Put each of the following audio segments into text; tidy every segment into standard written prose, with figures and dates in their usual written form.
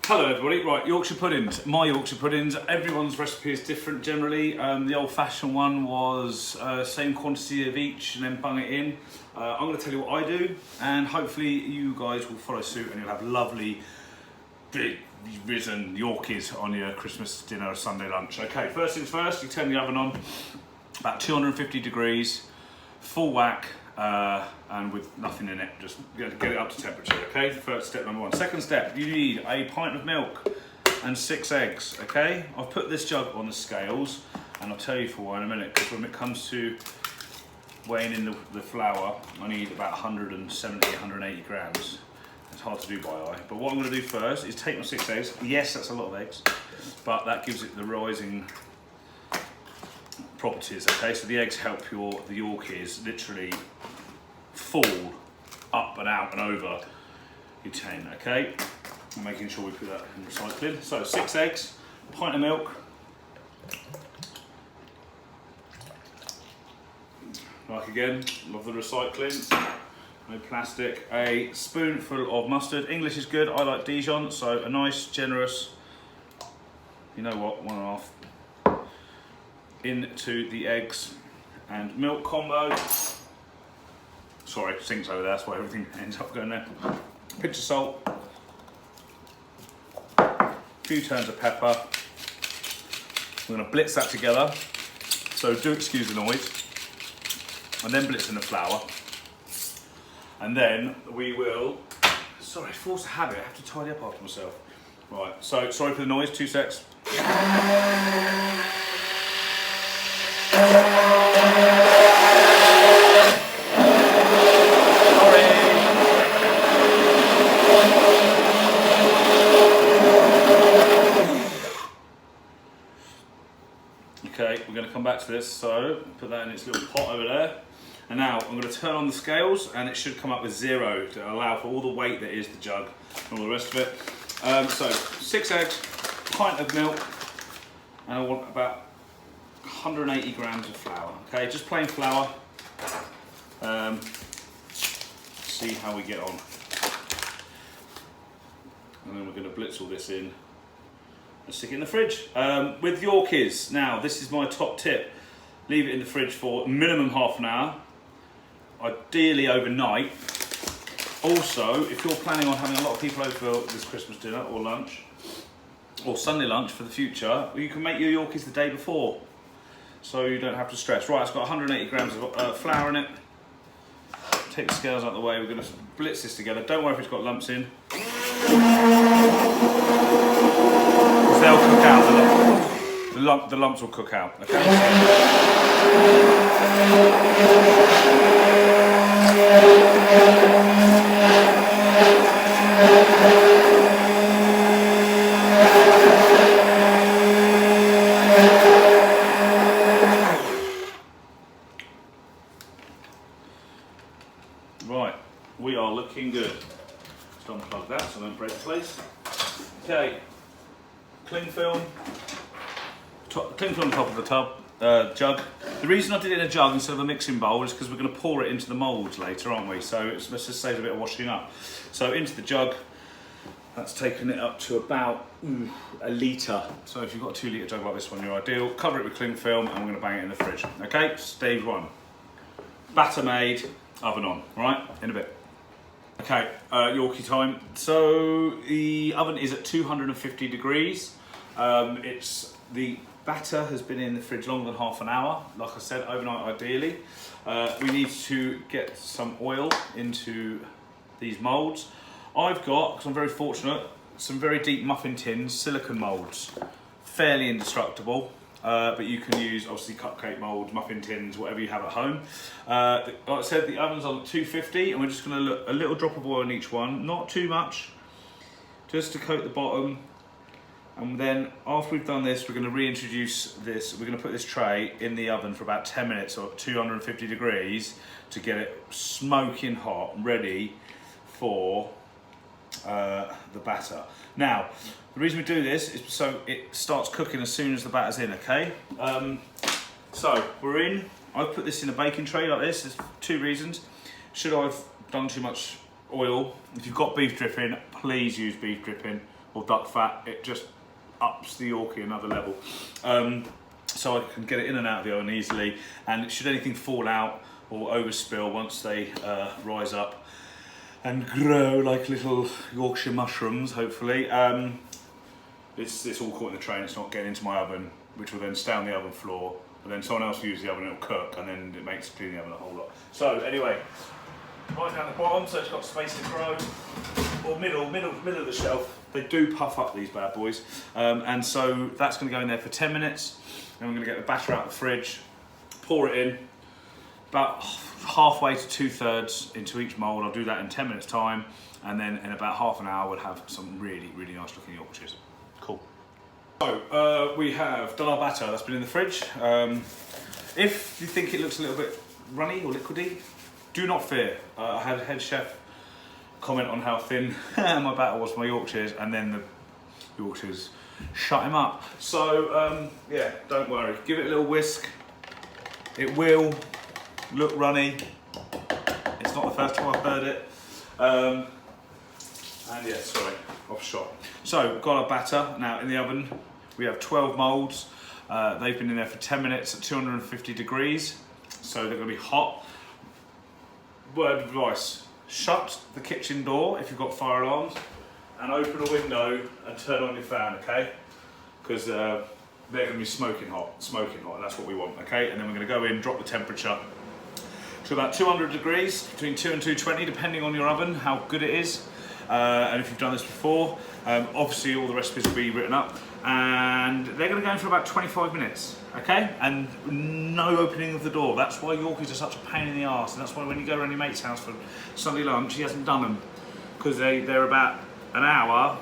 Hello everybody, right, Yorkshire puddings. My Yorkshire puddings, everyone's recipe is different generally. The old-fashioned one was same quantity of each and then bung it in. I'm going to tell you what I do, and hopefully you guys will follow suit and you'll have lovely, big, risen Yorkies on your Christmas dinner or Sunday lunch. Okay, first things first, you turn the oven on, about 250 degrees, full whack, and with nothing in it, just get it up to temperature, okay? First step number one. Second step, you need a pint of milk and 6 eggs, okay? I've put this jug on the scales, and I'll tell you for why in a minute, because when it comes to weighing in the flour, I need about 170, 180 grams. It's hard to do by eye, but what I'm gonna do first is take my 6 eggs. Yes, that's a lot of eggs, but that gives it the rising properties, okay? So the eggs help the Yorkies literally fall up and out and over your tin, okay? I'm making sure we put that in recycling. So 6 eggs, a pint of milk, like again, love the recycling, no plastic, a spoonful of mustard. English is good, I like Dijon, so a nice generous, you know what, 1.5 into the eggs and milk combo. Sorry, sink's over there, that's why everything ends up going there. Pinch of salt, a few turns of pepper. We're gonna blitz that together, so do excuse the noise. And then blitz in the flour. And then we will, sorry, force a habit, I have to tidy up after myself. Right, so sorry for the noise, 2 secs. Okay, we're going to come back to this, so put that in its little pot over there. And now I'm going to turn on the scales and it should come up with 0 to allow for all the weight that is the jug and all the rest of it. So 6 eggs, pint of milk, and I want about 180 grams of flour. Okay, just plain flour. See how we get on. And then we're going to blitz all this in and stick it in the fridge. With Yorkies, now this is my top tip. Leave it in the fridge for minimum half an hour, ideally overnight. Also, if you're planning on having a lot of people over for this Christmas dinner or lunch, or Sunday lunch for the future, you can make your Yorkies the day before, so you don't have to stress. Right, it's got 180 grams of flour in it. Take the scales out of the way, we're going to blitz this together. Don't worry if it's got lumps in. Because they'll cook out, the lumps will cook out, okay? Right, we are looking good. Just unplug that so I don't break the place. Okay, cling film on top of the jug. The reason I did it in a jug instead of a mixing bowl is because we're going to pour it into the moulds later, aren't we? So let's just save a bit of washing up. So into the jug, that's taken it up to about a litre. So if you've got a 2 litre jug like this one, you're ideal. Cover it with cling film and we're going to bang it in the fridge. Okay, stage 1. Batter made, oven on, right? In a bit. Okay, Yorkie time. So the oven is at 250 degrees. The batter has been in the fridge longer than half an hour. Like I said, overnight ideally. We need to get some oil into these moulds. I've got, because I'm very fortunate, some very deep muffin tins, silicone moulds. Fairly indestructible. But you can use obviously cupcake moulds, muffin tins, whatever you have at home. Like I said, the oven's on 250 and we're just going to look a little drop of oil in each one, not too much, just to coat the bottom. And then after we've done this, we're going to reintroduce this, we're going to put this tray in the oven for about 10 minutes or 250 degrees to get it smoking hot, ready for the batter. Now, the reason we do this is so it starts cooking as soon as the batter's in, okay? So, we're in. I've put this in a baking tray like this. There's 2 reasons. Should I've done too much oil, if you've got beef dripping, please use beef dripping. or duck fat, it just ups the Yorkie another level. So I can get it in and out of the oven easily, and should anything fall out or overspill once they rise up and grow like little Yorkshire mushrooms, hopefully, it's all caught in the tray and it's not getting into my oven, which will then stay on the oven floor, and then someone else will use the oven and it'll cook, and then it makes cleaning the oven a whole lot. So anyway, right down the bottom, so it's got space to grow, or middle of the shelf. They do puff up, these bad boys, and so that's going to go in there for 10 minutes. Then we're going to get the batter out of the fridge, pour it in, about halfway to 2/3 into each mould. I'll do that in 10 minutes time, and then in about half an hour we'll have some really, really nice looking Yorkshires. Cool. So we have done our batter, that's been in the fridge. If you think it looks a little bit runny or liquidy, do not fear. I had a head chef comment on how thin my batter was for my Yorkshires, and then the Yorkshires shut him up. So yeah, don't worry, give it a little whisk. It will look runny. It's not the first time I've heard it. And yeah, sorry, off shot. So we've got our batter now in the oven. We have 12 moulds. They've been in there for 10 minutes at 250 degrees. So they're gonna be hot. Word of advice, shut the kitchen door if you've got fire alarms, and open a window and turn on your fan, okay? Because they're going to be smoking hot, and that's what we want, okay? And then we're going to go in, drop the temperature to about 200 degrees, between 2 and 220, depending on your oven, how good it is. And if you've done this before, obviously all the recipes will be written up, and they're going to go in for about 25 minutes, okay? And no opening of the door. That's why Yorkies are such a pain in the arse, and that's why when you go around your mate's house for Sunday lunch, he hasn't done them, because they're about an hour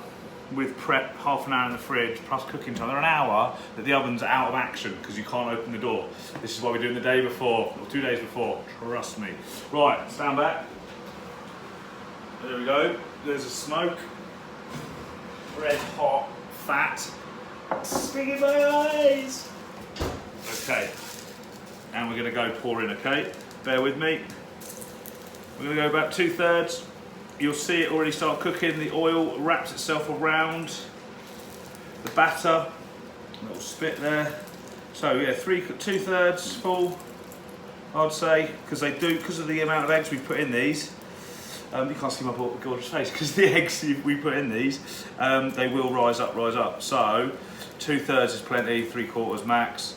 with prep, half an hour in the fridge, plus cooking time. They're an hour that the oven's out of action because you can't open the door. This is why we're doing the day before, or 2 days before, trust me. Right, stand back. There we go. There's a smoke. Red hot, fat. Stinging my eyes. Okay, and we're gonna go pour in, okay? Bear with me. We're gonna go about 2/3. You'll see it already start cooking. The oil wraps itself around the batter. A little spit there. So yeah, 2/3 full, I'd say, because of the amount of eggs we put in these. You can't see my gorgeous face because the eggs we put in these, they will rise up. So 2/3 is plenty, 3/4 max.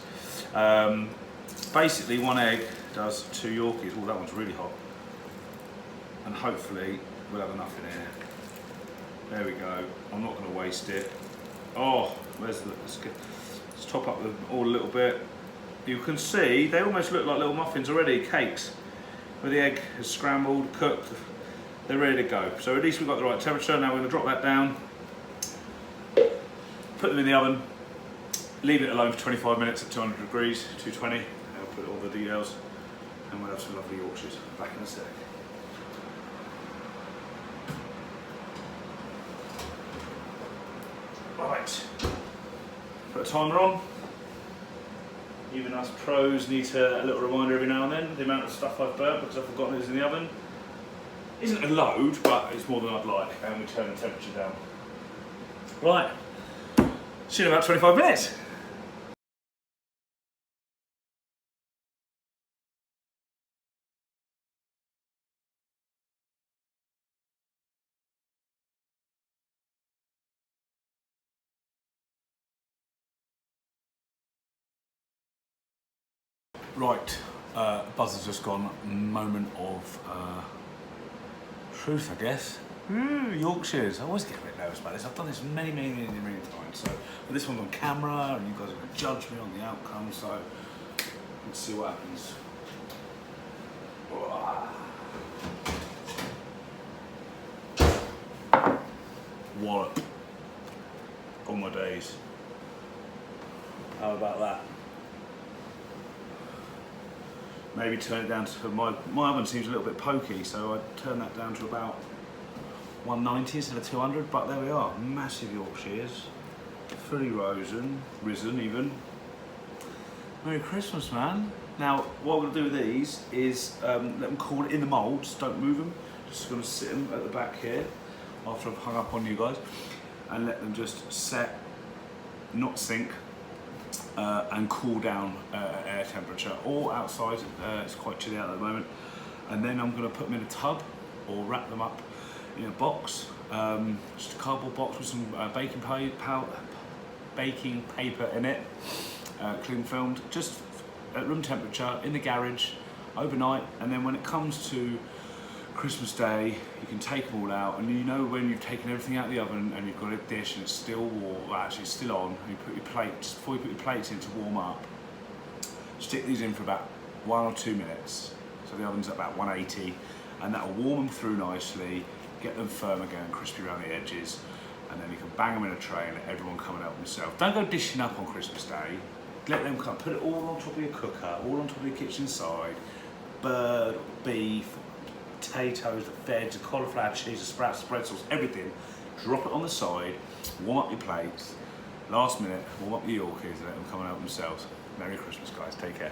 Basically, one egg does 2 Yorkies. Oh, that one's really hot. And hopefully we'll have enough in here. There we go. I'm not going to waste it. Oh, let's top up them all a little bit. You can see they almost look like little muffins already, cakes. Where the egg is scrambled, cooked, they're ready to go. So at least we've got the right temperature. Now we're going to drop that down, put them in the oven, leave it alone for 25 minutes at 200 degrees, 220. I'll put all the details, and we'll have some lovely Yorkshires. Back in a sec. Right, put a timer on. Even us pros need a little reminder every now and then. The amount of stuff I've burnt because I've forgotten it's in the oven isn't a load, but it's more than I'd like, and we turn the temperature down. Right, see you in about 25 minutes. Right, buzz has just gone. Moment of truth, I guess. Yorkshires. I always get a bit nervous about this. I've done this many times. So, but this one's on camera, and you guys are going to judge me on the outcome. So, let's see what happens. Wallop. All my days. How about that? Maybe turn it down to my oven seems a little bit pokey, so I'd turn that down to about 190 instead of 200. But there we are, massive Yorkshires, fully risen even. Merry Christmas, man. Now, what we're going to do with these is let them cool in the moulds. Don't move them. Just going to sit them at the back here after I've hung up on you guys. and let them just set, not sink, and cool down at air temperature, or outside. It's quite chilly out at the moment. And then I'm going to put them in a tub or wrap them up in a box, just a cardboard box with some baking paper in it, cling filmed, just at room temperature in the garage overnight. And then when it comes to Christmas Day, you can take them all out, and you know when you've taken everything out of the oven and you've got a dish and it's still warm, well, actually it's still on, and you put your plate, just before you put your plates in to warm up, stick these in for about 1 or 2 minutes. So the oven's at about 180, and that'll warm them through nicely, get them firm again, crispy around the edges, and then you can bang them in a tray and let everyone come and help themselves. Don't go dishing up on Christmas Day. Let them come, put it all on top of your cooker, all on top of your kitchen side. Bird, beef, potatoes, the veg, the cauliflower, cheese, the sprouts, the pretzels, everything. Drop it on the side, warm up your plates. Last minute, warm up your Yorkies and let them come and help themselves. Merry Christmas, guys. Take care.